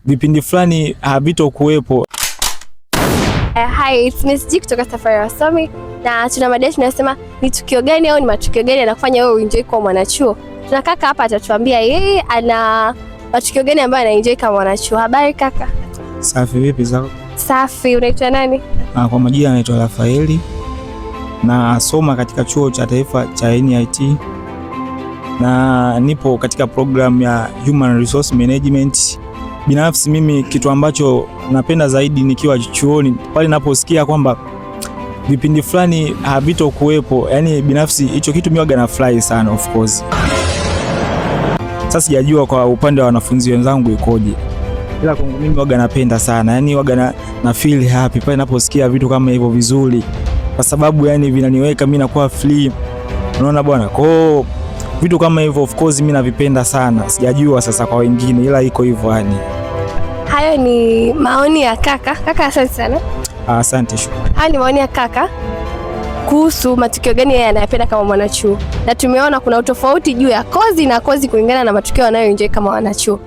vipindi fulani havitokuwepo. Hi, it's Miss G kutoka Safari ya Wasomi, na tuna mada tunasema ni tukio gani au ni matukio gani yanakufanya wewe uenjoy kwa mwanachuo. Tuna kaka hapa atatuambia yeye ana matukio gani ambayo anaenjoy kama mwanachuo. Habari kaka? Safi, vipi zako? Safi, unaitwa nani? Kwa majina naitwa Rafaeli na soma katika chuo cha taifa cha NIT na nipo katika program ya Human Resource Management. Binafsi mimi kitu ambacho napenda zaidi nikiwa chuoni pale ninaposikia kwamba vipindi fulani havitokuwepo, yani binafsi hicho kitu mimi na fly sana of course. Sasa sijajua kwa upande wa wanafunzi wenzangu ikoje, ila kwangu mimi napenda sana, yani na feel happy pale ninaposikia vitu kama hivyo vizuri, kwa sababu yani vinaniweka mimi nakuwa free, unaona bwana. Kwa vitu kama hivyo of course mimi navipenda sana, sijajua sasa kwa wengine, ila iko hivyo yani. Hayo ni maoni ya kaka. Kaka asante sana. Asante, shukrani. Hayo ni maoni ya kaka kuhusu matukio gani yeye anayapenda kama mwanachuo, na tumeona kuna utofauti juu ya kozi na kozi kulingana na matukio anayoenjoy kama mwanachuo.